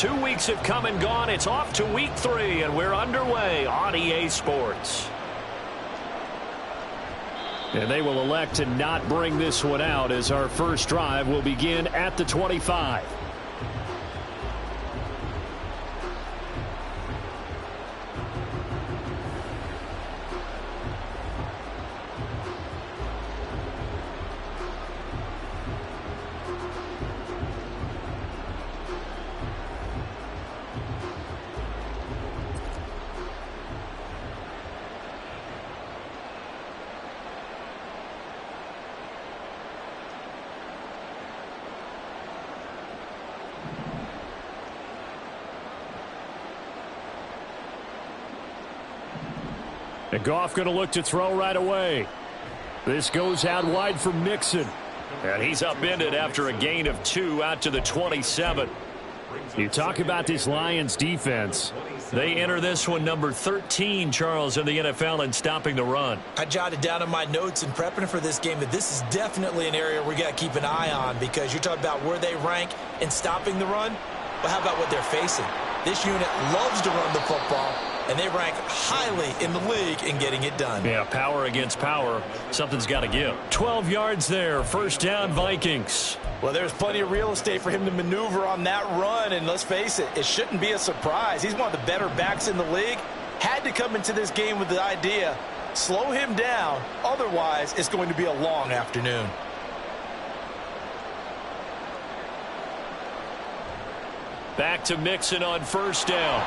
2 weeks have come and gone. It's off to week 3, and we're underway on EA Sports. And they will elect to not bring this one out as our first drive will begin at the 25. And Goff going to look to throw right away. This goes out wide for Mixon. And he's upended after a gain of 2 out to the 27. You talk about this Lions defense. They enter this one number 13, Charles, in the NFL in stopping the run. I jotted down in my notes in prepping for this game that this is definitely an area we got to keep an eye on, because you're talking about where they rank in stopping the run. Well, how about what they're facing? This unit loves to run the football, and they rank highly in the league in getting it done. Yeah, power against power. Something's got to give. 12 yards there. First down, Vikings. Well, there's plenty of real estate for him to maneuver on that run, and let's face it, it shouldn't be a surprise. He's one of the better backs in the league. Had to come into this game with the idea, slow him down, otherwise it's going to be a long afternoon. Back to Mixon on first down.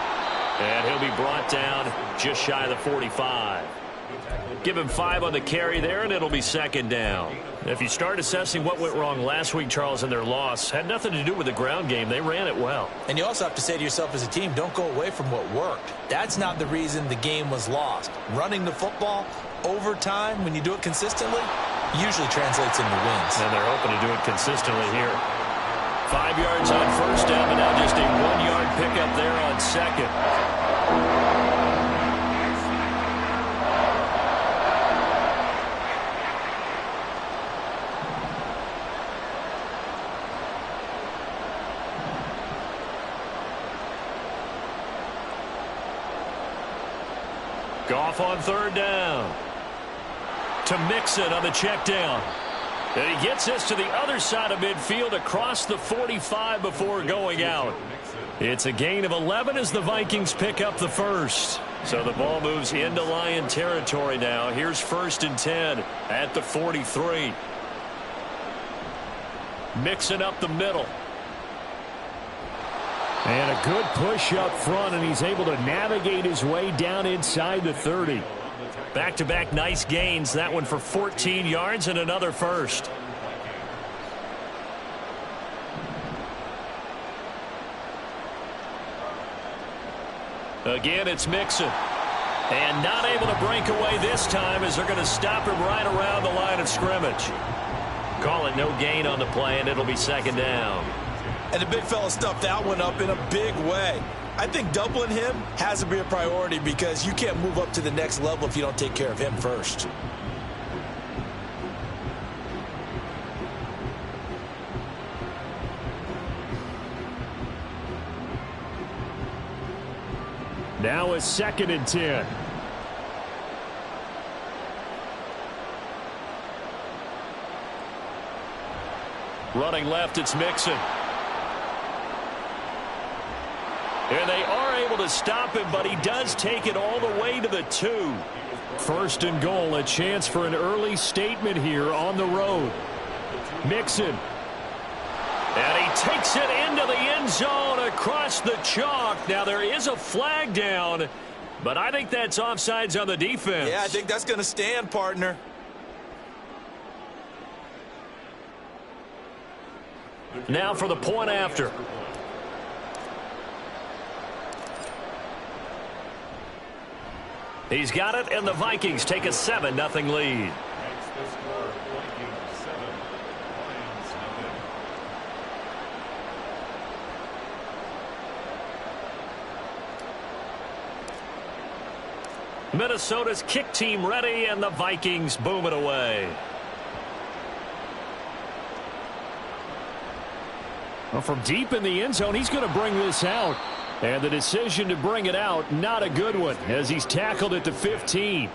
And he'll be brought down just shy of the 45. Give him 5 on the carry there, and it'll be second down. If you start assessing what went wrong last week, Charles, in their loss, had nothing to do with the ground game. They ran it well. And you also have to say to yourself as a team, don't go away from what worked. That's not the reason the game was lost. Running the football over time, when you do it consistently, usually translates into wins. And they're hoping to do it consistently here. 5 yards on first down, but now just a 1-yard pickup there on second. Goff on third down. To Mixon on the check down. And he gets this to the other side of midfield across the 45 before going out. It's a gain of 11 as the Vikings pick up the first. So the ball moves into Lion territory now. Here's 1st and 10 at the 43. Mixon up the middle. And a good push up front, and he's able to navigate his way down inside the 30. Back-to-back nice gains. That one for 14 yards and another first. Again, it's Mixon. And not able to break away this time as they're going to stop him right around the line of scrimmage. Call it no gain on the play, and it'll be second down. And the big fella stuffed that one up in a big way. I think doubling him has to be a priority, because you can't move up to the next level if you don't take care of him first. Now it's 2nd and 10. Running left, it's Mixon. And they are able to stop him, but he does take it all the way to the 2. 1st and goal, a chance for an early statement here on the road. Mixon. And he takes it into the end zone across the chalk. Now there is a flag down, but I think that's offsides on the defense. Yeah, I think that's going to stand, partner. Now for the point after. He's got it, and the Vikings take a 7-0 lead. Minnesota's kick team ready, and the Vikings boom it away. Well, from deep in the end zone, he's going to bring this out. And the decision to bring it out, not a good one, as he's tackled at the 15.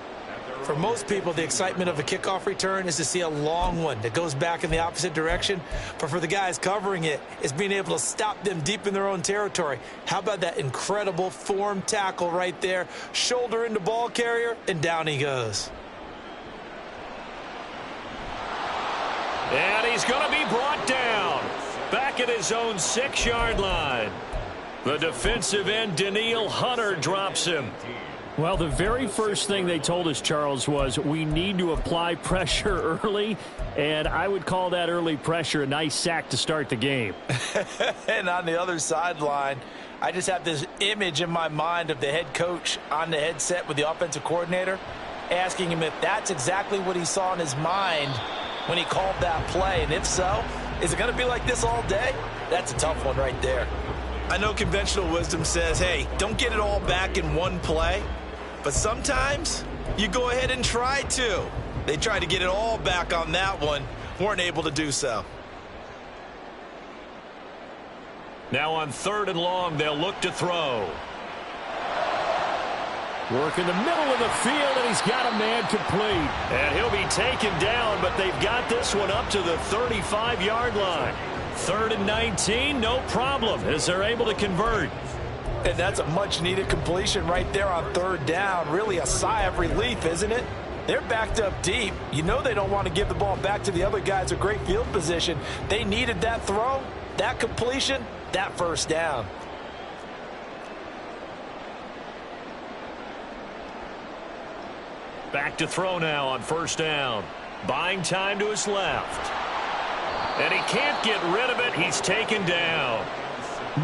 For most people, the excitement of a kickoff return is to see a long one that goes back in the opposite direction. But for the guys covering it, it's being able to stop them deep in their own territory. How about that incredible form tackle right there? Shoulder into ball carrier, and down he goes. And he's going to be brought down back at his own 6-yard line. The defensive end, Danielle Hunter, drops him. Well, the very first thing they told us, Charles, was we need to apply pressure early, and I would call that early pressure a nice sack to start the game. And on the other sideline, I just have this image in my mind of the head coach on the headset with the offensive coordinator, asking him if that's exactly what he saw in his mind when he called that play. And if so, is it going to be like this all day? That's a tough one right there. I know conventional wisdom says, hey, don't get it all back in one play. But sometimes you go ahead and try to. They tried to get it all back on that one, weren't able to do so. Now on 3rd and long, they'll look to throw. Work in the middle of the field, and he's got a man complete. And he'll be taken down, but they've got this one up to the 35-yard line. 3rd and 19, no problem, as they're able to convert. And that's a much-needed completion right there on 3rd down. Really a sigh of relief, isn't it? They're backed up deep. You know they don't want to give the ball back to the other guys. A great field position. They needed that throw, that completion, that 1st down. Back to throw now on 1st down. Buying time to his left. And he can't get rid of it. He's taken down.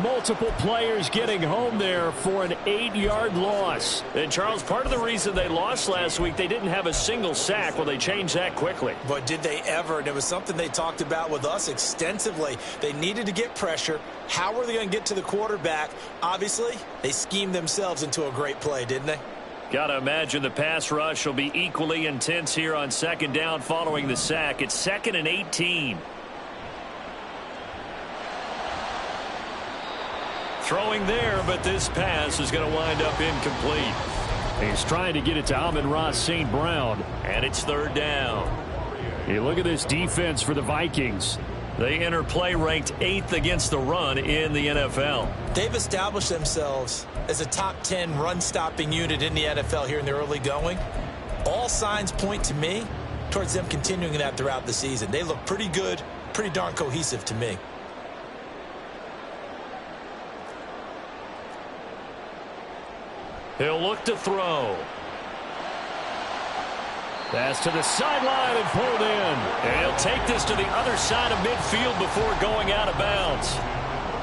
Multiple players getting home there for an 8-yard loss. And, Charles, part of the reason they lost last week, they didn't have a single sack. Well, they changed that quickly. But did they ever? And it was something they talked about with us extensively. They needed to get pressure. How were they going to get to the quarterback? Obviously, they schemed themselves into a great play, didn't they? Got to imagine the pass rush will be equally intense here on 2nd down following the sack. It's 2nd and 18. Throwing there, but this pass is going to wind up incomplete. He's trying to get it to Amon-Ra St. Brown, and it's 3rd down. Hey, look at this defense for the Vikings. They enter play ranked 8th against the run in the NFL. They've established themselves as a top 10 run-stopping unit in the NFL here in the early going. All signs point to me towards them continuing that throughout the season. They look pretty good, pretty darn cohesive to me. He'll look to throw. Pass to the sideline and pulled in. And he'll take this to the other side of midfield before going out of bounds.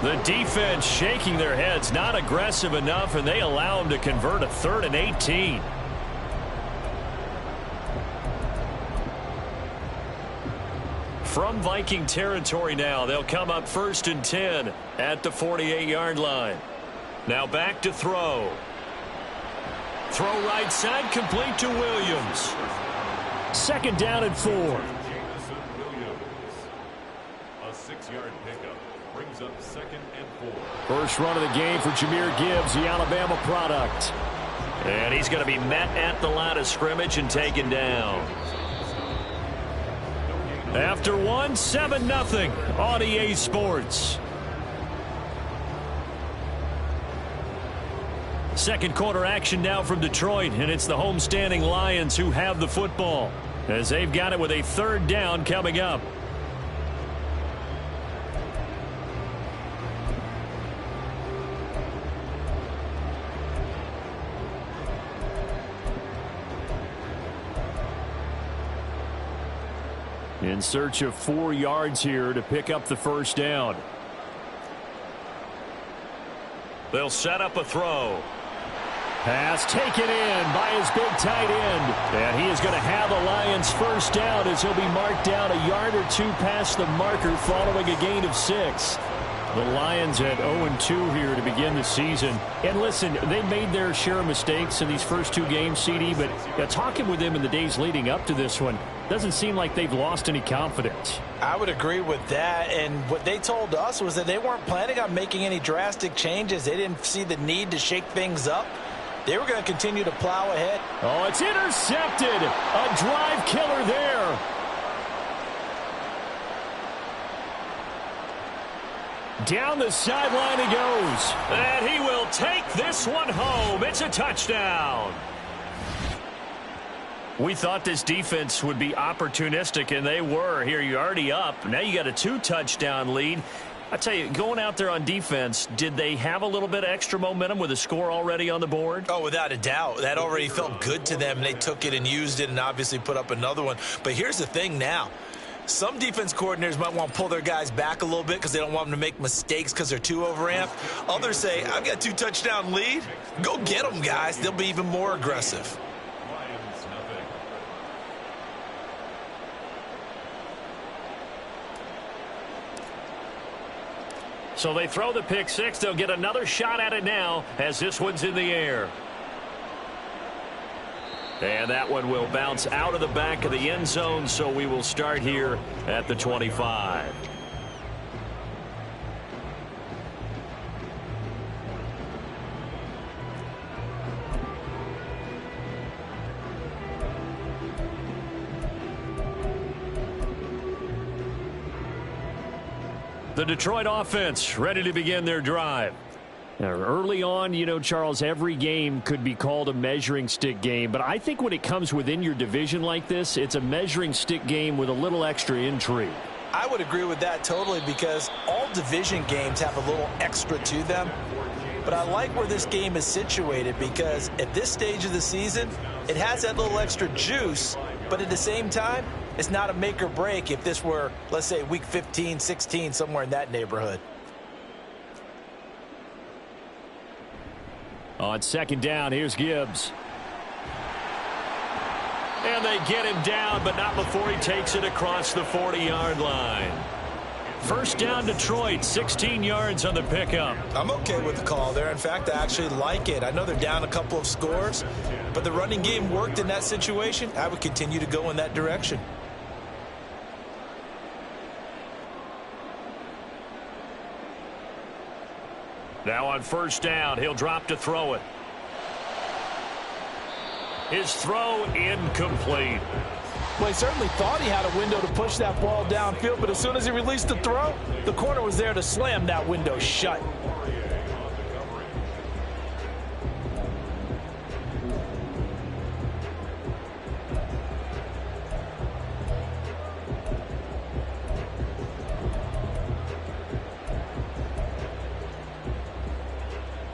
The defense shaking their heads, not aggressive enough, and they allow him to convert a 3rd and 18. From Viking territory now, they'll come up 1st and 10 at the 48-yard line. Now back to throw. Throw right side, complete to Williams. 2nd down and 4. A 6-yard pickup brings up 2nd and 4. First run of the game for Jahmyr Gibbs, the Alabama product. And he's going to be met at the line of scrimmage and taken down. After 7-0 on EA Sports. Second quarter action now from Detroit, and it's the homestanding Lions who have the football as they've got it with a 3rd down coming up. In search of 4 yards here to pick up the 1st down. They'll set up a throw. Pass taken in by his big tight end. And he is going to have the Lions 1st down as he'll be marked down a yard or 2 past the marker following a gain of 6. The Lions at 0-2 here to begin the season. And listen, they made their share of mistakes in these first 2 games, CD, but talking with them in the days leading up to this one, Doesn't seem like they've lost any confidence. I would agree with that, and what they told us was that they weren't planning on making any drastic changes. They didn't see the need to shake things up. They were going to continue to plow ahead. Oh, it's intercepted. A drive killer there. Down the sideline he goes. And he will take this one home. It's a touchdown. We thought this defense would be opportunistic, and they were. Here, you're already up. Now you got a 2-touchdown lead. I tell you, going out there on defense, did they have a little bit of extra momentum with a score already on the board? Oh, without a doubt. That already felt good to them. They took it and used it and obviously put up another one. But here's the thing now. Some defense coordinators might want to pull their guys back a little bit because they don't want them to make mistakes because they're too overamped. Others say, I've got a 2-touchdown lead. Go get them, guys. They'll be even more aggressive. So they throw the pick six. They'll get another shot at it now as this one's in the air. And that one will bounce out of the back of the end zone, so we will start here at the 25. The Detroit offense ready to begin their drive. Now, early on, you know, Charles, every game could be called a measuring stick game. But I think when it comes within your division like this, it's a measuring stick game with a little extra intrigue. I would agree with that totally because all division games have a little extra to them. But I like where this game is situated because at this stage of the season, it has that little extra juice. But at the same time, it's not a make or break if this were, let's say, week 15, 16, somewhere in that neighborhood. On second down, here's Gibbs. And they get him down, but not before he takes it across the 40-yard line. First down, Detroit, 16 yards on the pickup. I'm okay with the call there. In fact, I actually like it. I know they're down a couple of scores, but the running game worked in that situation. I would continue to go in that direction. Now on first down, he'll drop to throw it. His throw incomplete. Well, he certainly thought he had a window to push that ball downfield, but as soon as he released the throw, the corner was there to slam that window shut.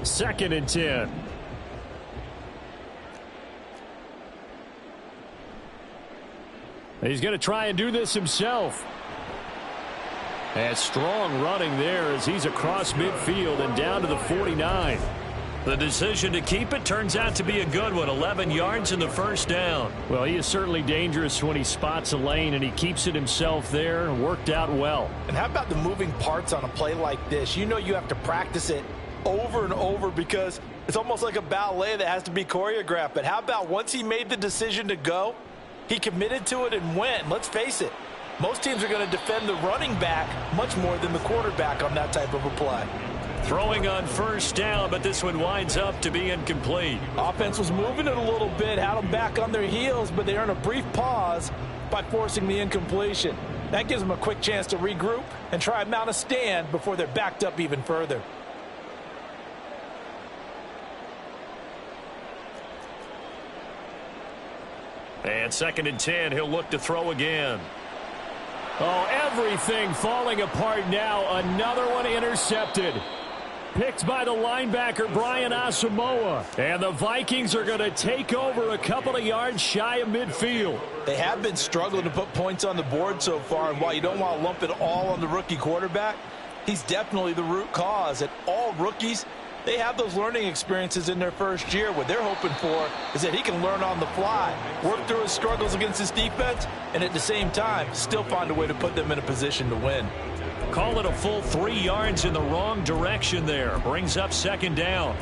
Second and 10. He's going to try and do this himself. And strong running there as he's across midfield and down to the 49. The decision to keep it turns out to be a good one. 11 yards in the first down. Well, he is certainly dangerous when he spots a lane, and he keeps it himself there. Worked out well. And how about the moving parts on a play like this? You know you have to practice it over and over because it's almost like a ballet that has to be choreographed. But how about once he made the decision to go, he committed to it and went. Let's face it, most teams are going to defend the running back much more than the quarterback on that type of a play. Throwing on first down, but this one winds up to be incomplete. Offense was moving it a little bit, had them back on their heels, but they earned a brief pause by forcing the incompletion. That gives them a quick chance to regroup and try and mount a stand before they're backed up even further. And second and 10, he'll look to throw again. Oh, everything falling apart now. Another one intercepted. Picked by the linebacker, Brian Asamoah. And the Vikings are going to take over a couple of yards shy of midfield. They have been struggling to put points on the board so far, and while you don't want to lump it all on the rookie quarterback, he's definitely the root cause. And all rookies, they have those learning experiences in their first year. What they're hoping for is that he can learn on the fly, work through his struggles against his defense, and at the same time, still find a way to put them in a position to win. Call it a full 3 yards in the wrong direction there. Brings up second down.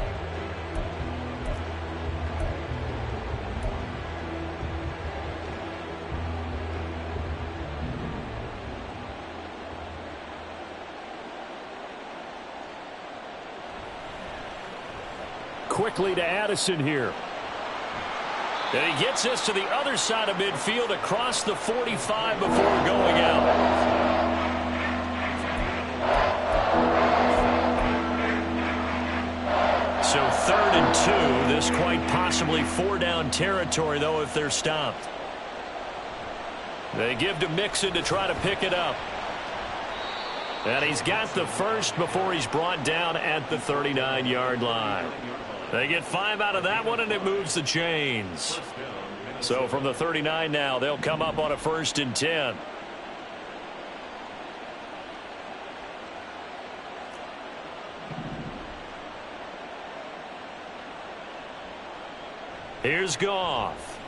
quickly to Addison here. And he gets us to the other side of midfield across the 45 before going out. So 3rd and 2. This quite possibly 4-down territory, though, if they're stopped. They give to Mixon to try to pick it up. And he's got the first before he's brought down at the 39-yard line. They get 5 out of that one, and it moves the chains. So from the 39 now, they'll come up on a 1st and 10. Here's Goff.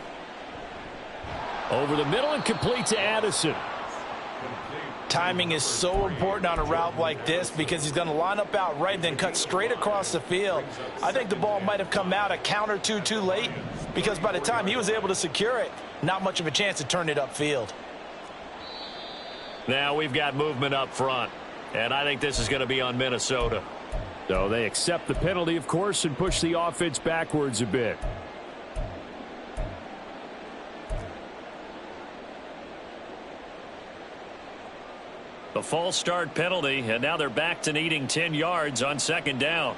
Over the middle and complete to Addison. Timing is so important on a route like this because he's going to line up out right and then cut straight across the field. I think the ball might have come out a count or two too late because by the time he was able to secure it, not much of a chance to turn it upfield. Now we've got movement up front, and I think this is going to be on Minnesota. So they accept the penalty, of course, and push the offense backwards a bit. The false start penalty, and now they're back to needing 10 yards on 2nd down.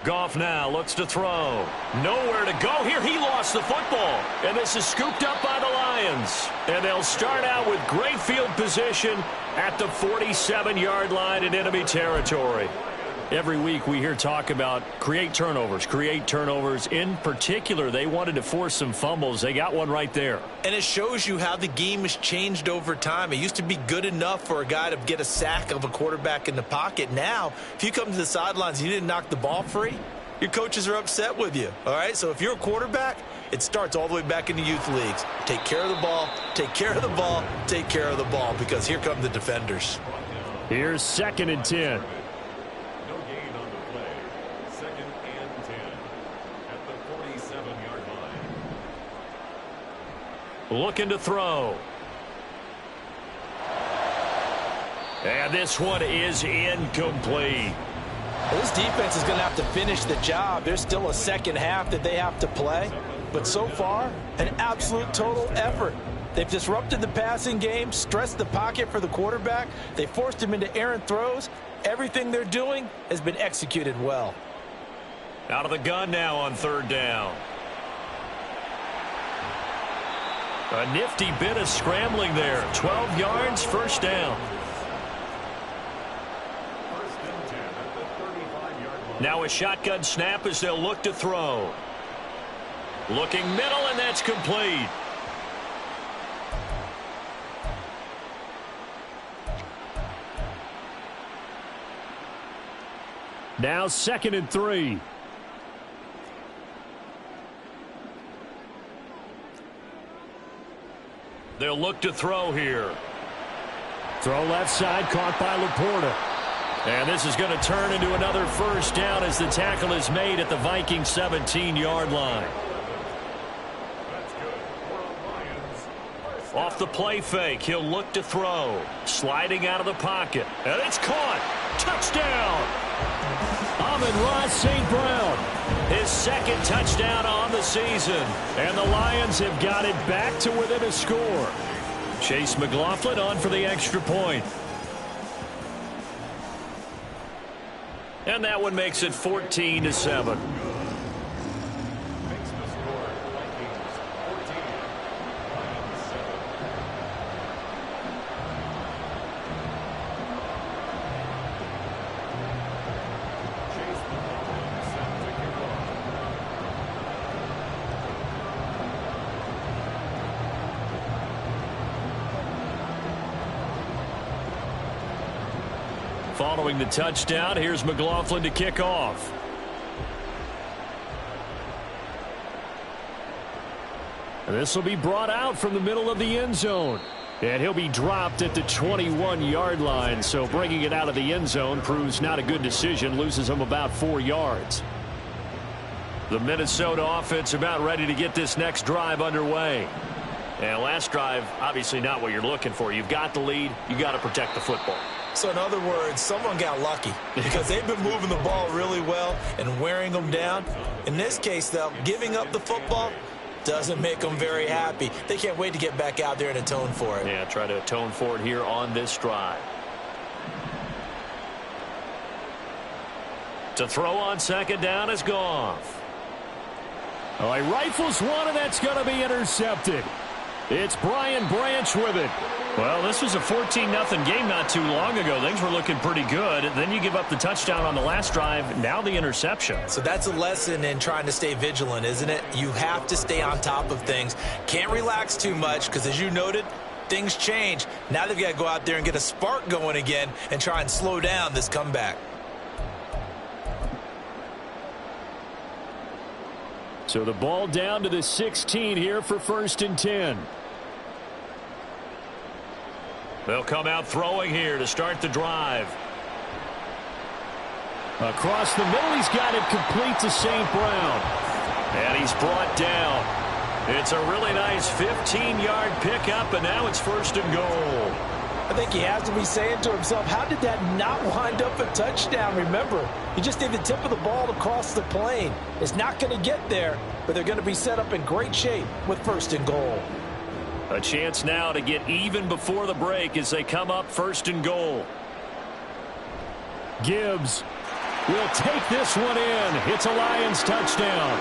Goff now looks to throw. Nowhere to go here. He lost the football. And this is scooped up by the Lions. And they'll start out with great field position at the 47-yard line in enemy territory. Every week we hear talk about create turnovers. In particular, they wanted to force some fumbles. They got one right there. And it shows you how the game has changed over time. It used to be good enough for a guy to get a sack of a quarterback in the pocket. Now, if you come to the sidelines and you didn't knock the ball free, your coaches are upset with you. All right, so if you're a quarterback, it starts all the way back in the youth leagues. Take care of the ball, take care of the ball, take care of the ball, because here come the defenders. Here's 2nd and 10. Looking to throw. And this one is incomplete. Well, this defense is going to have to finish the job. There's still a second half that they have to play. But so far, an absolute total effort. They've disrupted the passing game, stressed the pocket for the quarterback. They forced him into errant throws. Everything they're doing has been executed well. Out of the gun now on 3rd down. A nifty bit of scrambling there. 12 yards, 1st down. Now a shotgun snap as they'll look to throw. Looking middle, and that's complete. Now 2nd and 3. They'll look to throw here. Throw left side, caught by Laporta. And this is going to turn into another 1st down as the tackle is made at the Vikings 17-yard line. Off the play fake, he'll look to throw. Sliding out of the pocket. And it's caught. Touchdown! Amon-Ra St. Brown. His 2nd touchdown on the season. And the Lions have got it back to within a score. Chase McLaughlin on for the extra point. And that one makes it 14-7. Following the touchdown, here's McLaughlin to kick off. And this will be brought out from the middle of the end zone. And he'll be dropped at the 21-yard line. So bringing it out of the end zone proves not a good decision. Loses him about 4 yards. The Minnesota offense about ready to get this next drive underway. And last drive, obviously not what you're looking for. You've got the lead. You've got to protect the football. So in other words, someone got lucky because they've been moving the ball really well and wearing them down. In this case, though, giving up the football doesn't make them very happy. They can't wait to get back out there and atone for it. Yeah, try to atone for it here on this drive. To throw on second down is Goff. Oh, he rifles one, and that's going to be intercepted. It's Brian Branch with it. Well, this was a 14-0 game not too long ago. Things were looking pretty good. Then you give up the touchdown on the last drive. Now the interception. So that's a lesson in trying to stay vigilant, isn't it? You have to stay on top of things. Can't relax too much because, as you noted, things change. Now they've got to go out there and get a spark going again and try and slow down this comeback. So the ball down to the 16 here for 1st and 10. They'll come out throwing here to start the drive. Across the middle, he's got it complete to St. Brown. And he's brought down. It's a really nice 15-yard pickup, and now it's 1st and goal. I think he has to be saying to himself, how did that not wind up a touchdown? Remember, he just did the tip of the ball across the plane. It's not going to get there, but they're going to be set up in great shape with 1st and goal. A chance now to get even before the break as they come up 1st and goal. Gibbs will take this one in. It's a Lions touchdown.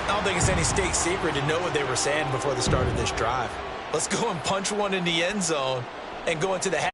I don't think it's any state secret to know what they were saying before the start of this drive. Let's go and punch one in the end zone and go into the